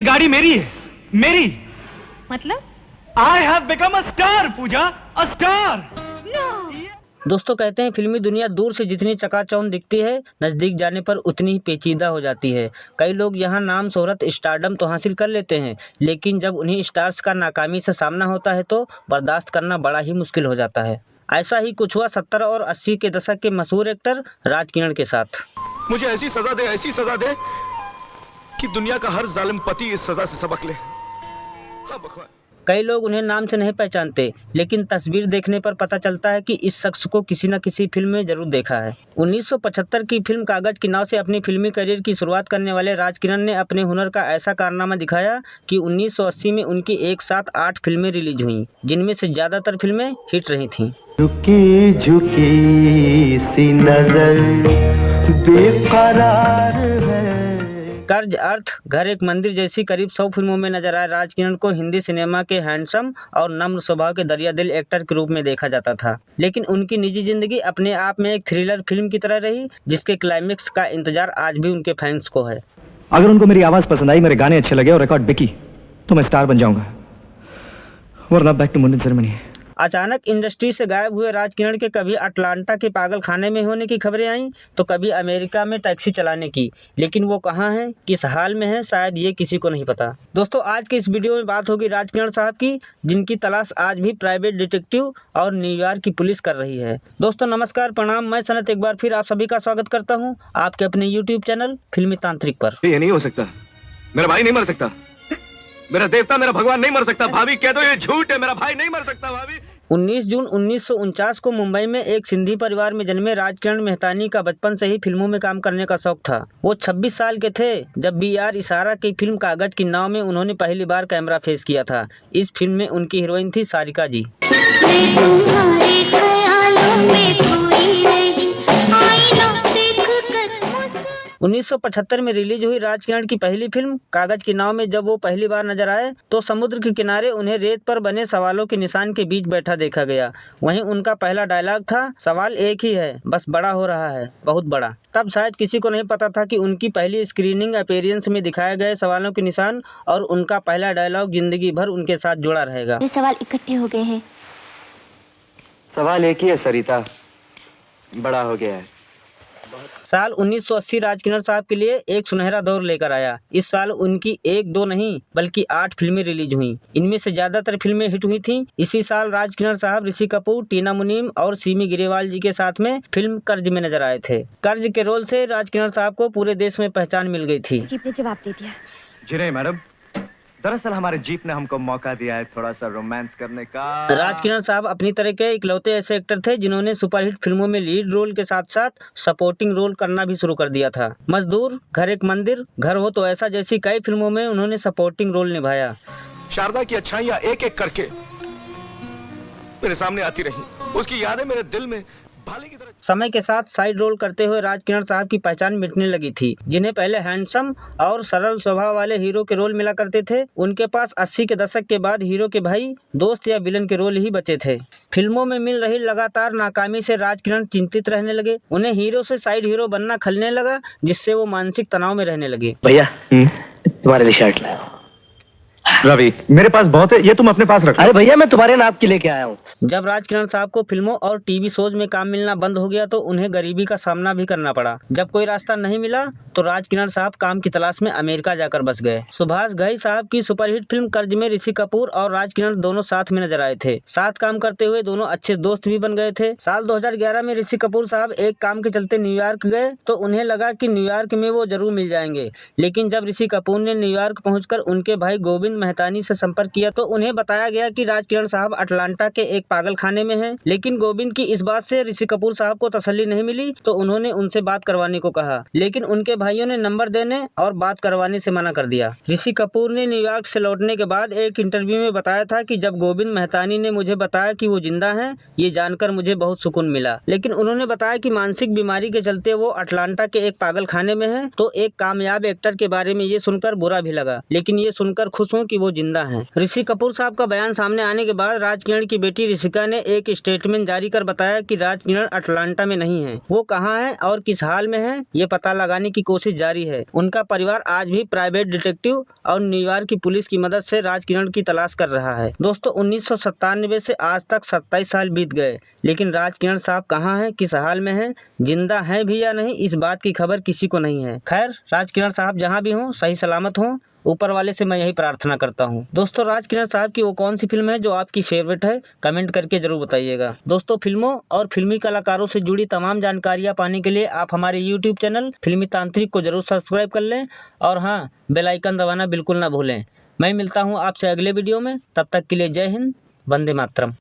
गाड़ी मेरी है, मेरी। मतलब? I have become a star, Puja, a star। दोस्तों कहते हैं फिल्मी दुनिया दूर से जितनी चकाचौंध दिखती है, नज़दीक जाने पर उतनी ही पेचीदा हो जाती है। कई लोग यहाँ नाम शोहरत स्टारडम तो हासिल कर लेते हैं, लेकिन जब उन्हीं स्टार्स का नाकामी से सामना होता है तो बर्दाश्त करना बड़ा ही मुश्किल हो जाता है। ऐसा ही कुछ हुआ 70 और 80 के दशक के मशहूर एक्टर राज किरण के साथ। मुझे ऐसी सजा दे कि दुनिया का हर जालिम पति इस सजा से सबक ले। हाँ भगवान। कई लोग उन्हें नाम से नहीं पहचानते, लेकिन तस्वीर देखने पर पता चलता है कि इस शख्स को किसी न किसी फिल्म में जरूर देखा है। 1975 की फिल्म कागज की नाव से अपनी फिल्मी करियर की शुरुआत करने वाले राज किरण ने अपने हुनर का ऐसा कारनामा दिखाया कि 1980 में उनकी एक साथ 8 फिल्में रिलीज हुईं, जिनमें से ज्यादातर फिल्में हिट रही थीं। झुकी झुकी सी नजर बेकरार है। कर्ज, अर्थ, घर एक मंदिर जैसी करीब 100 फिल्मों में नजर आए राज किरण को हिंदी सिनेमा के हैंडसम और नम्र स्वभाव के दरिया दिल एक्टर के रूप में देखा जाता था। लेकिन उनकी निजी जिंदगी अपने आप में एक थ्रिलर फिल्म की तरह रही, जिसके क्लाइमेक्स का इंतजार आज भी उनके फैंस को है। अगर उनको मेरी आवाज पसंद आई, मेरे गाने अच्छे लगे और रिकॉर्ड बिकी, तो मैं स्टार बन जाऊंगा, वरना बैक टू मुंडन सेरेमनी। अचानक इंडस्ट्री से गायब हुए राज किरण के कभी अटलांटा के पागल खाने में होने की खबरें आईं, तो कभी अमेरिका में टैक्सी चलाने की। लेकिन वो कहाँ हैं, किस हाल में हैं, शायद ये किसी को नहीं पता। दोस्तों आज के इस वीडियो में बात होगी राज किरण साहब की, जिनकी तलाश आज भी प्राइवेट डिटेक्टिव और न्यूयॉर्क की पुलिस कर रही है। दोस्तों नमस्कार, प्रणाम, मैं सनत एक बार फिर आप सभी का स्वागत करता हूँ आपके अपने यूट्यूब चैनल फिल्मी तांत्रिक पर। ये नहीं हो सकता, मेरा भाई नहीं मर सकता, मेरा देवता, मेरा भगवान नहीं मर सकता। भाभी कह दो ये झूठ है, मेरा भाई नहीं मर सकता। भाभी 19 जून 1949 को मुंबई में एक सिंधी परिवार में जन्मे राज किरण मेहतानी का बचपन से ही फिल्मों में काम करने का शौक था। वो 26 साल के थे जब BR इशारा की फिल्म कागज की नाव में उन्होंने पहली बार कैमरा फेस किया था। इस फिल्म में उनकी हीरोइन थी सारिका जी। 1975 में रिलीज हुई राज किरण की पहली फिल्म कागज की नाव में जब वो पहली बार नजर आए तो समुद्र के किनारे उन्हें रेत पर बने सवालों के निशान के बीच बैठा देखा गया। वहीं उनका पहला डायलॉग था, सवाल एक ही है, बस बड़ा हो रहा है, बहुत बड़ा। तब शायद किसी को नहीं पता था कि उनकी पहली स्क्रीनिंग अपीयरेंस में दिखाए गए सवालों के निशान और उनका पहला डायलॉग जिंदगी भर उनके साथ जुड़ा रहेगा। ये सवाल इकट्ठे हो गए हैं। सवाल एक ही है सरिता, बड़ा हो गया है। साल 1980 राज किरण साहब के लिए एक सुनहरा दौर लेकर आया। इस साल उनकी 1-2 नहीं बल्कि 8 फिल्में रिलीज हुईं। इनमें से ज्यादातर फिल्में हिट हुई थीं। इसी साल राज किरण साहब ऋषि कपूर, टीना मुनीम और सिमी ग्रेवाल जी के साथ में फिल्म कर्ज में नजर आए थे। कर्ज के रोल से राज किरण साहब को पूरे देश में पहचान मिल गई थी। जीप ने जवाब दे दिया। जी नहीं मैडम, दरअसल हमारे जीप ने हमको मौका दिया है थोड़ा सा रोमांस करने का। राज किरण साहब अपनी तरह के इकलौते ऐसे एक्टर थे जिन्होंने सुपरहिट फिल्मों में लीड रोल के साथ साथ सपोर्टिंग रोल करना भी शुरू कर दिया था। मजदूर, घर एक मंदिर, घर हो तो ऐसा जैसी कई फिल्मों में उन्होंने सपोर्टिंग रोल निभाया। शारदा की अच्छाइयां एक एक करके मेरे सामने आती रही, उसकी यादें मेरे दिल में भाले की तरह। समय के साथ साइड रोल करते हुए राज किरण साहब की पहचान मिटने लगी थी। जिन्हें पहले हैंडसम और सरल स्वभाव वाले हीरो के रोल मिला करते थे, उनके पास 80 के दशक के बाद हीरो के भाई, दोस्त या विलन के रोल ही बचे थे। फिल्मों में मिल रही लगातार नाकामी से राज किरण चिंतित रहने लगे। उन्हें हीरो से साइड हीरो बनना खलने लगा, जिससे वो मानसिक तनाव में रहने लगे। भैया तुम्हारे लिए शर्ट लाया। रवि मेरे पास बहुत है, ये तुम अपने पास रखो। अरे भैया मैं तुम्हारे नाप की लेके आया हूँ। जब राज किरण साहब को फिल्मों और टीवी शोज में काम मिलना बंद हो गया तो उन्हें गरीबी का सामना भी करना पड़ा। जब कोई रास्ता नहीं मिला तो राज किरण साहब काम की तलाश में अमेरिका जाकर बस गए। सुभाष घई साहब की सुपरहिट फिल्म कर्ज में ऋषि कपूर और राज किरण दोनों साथ में नजर आए थे। साथ काम करते हुए दोनों अच्छे दोस्त भी बन गए थे। साल 2011 में ऋषि कपूर साहब एक काम के चलते न्यूयॉर्क गए तो उन्हें लगा कि न्यूयॉर्क में वो जरूर मिल जाएंगे। लेकिन जब ऋषि कपूर ने न्यूयॉर्क पहुंचकर उनके भाई गोविंद मेहतानी से संपर्क किया तो उन्हें बताया गया कि राज किरण साहब अटलांटा के एक पागल खाने में हैं। लेकिन गोविंद की इस बात से ऋषि कपूर साहब को तसल्ली नहीं मिली तो उन्होंने उनसे बात करवाने को कहा। लेकिन उनके भाइयों ने नंबर देने और बात करवाने से मना कर दिया। ऋषि कपूर ने न्यूयॉर्क से लौटने के बाद एक इंटरव्यू में बताया था कि जब गोविंद मेहतानी ने मुझे बताया कि वो जिंदा हैं, ये जानकर मुझे बहुत सुकून मिला। लेकिन उन्होंने बताया कि मानसिक बीमारी के चलते वो अटलांटा के एक पागल खाने में है। तो एक कामयाब एक्टर के बारे में ये सुनकर बुरा भी लगा, लेकिन ये सुनकर खुश हूँ कि वो जिंदा हैं। ऋषि कपूर साहब का बयान सामने आने के बाद राज किरण की बेटी ऋषिका ने एक स्टेटमेंट जारी कर बताया कि राज किरण अटलांटा में नहीं है, वो कहाँ है और किस हाल में है ये पता लगाने की कोशिश जारी है। उनका परिवार आज भी प्राइवेट डिटेक्टिव और न्यूयॉर्क की पुलिस की मदद से राज किरण की तलाश कर रहा है। दोस्तों 1997 से आज तक 27 साल बीत गए, लेकिन राज किरण साहब कहाँ हैं, किस हाल में हैं, जिंदा हैं भी या नहीं, इस बात की खबर किसी को नहीं है। खैर, राज किरण साहब जहाँ भी हों सही सलामत हों, ऊपर वाले से मैं यही प्रार्थना करता हूँ। दोस्तों राज किरण साहब की वो कौन सी फिल्म है जो आपकी फेवरेट है, कमेंट करके जरूर बताइएगा। दोस्तों फिल्मों और फिल्मी कलाकारों से जुड़ी तमाम जानकारियाँ पाने के लिए आप हमारे यूट्यूब चैनल फिल्मी तांत्रिक को जरूर सब्सक्राइब कर लें और हाँ, बेल आइकन दबाना बिल्कुल ना भूलें। मैं मिलता हूँ आपसे अगले वीडियो में, तब तक के लिए जय हिंद, वंदे मातरम।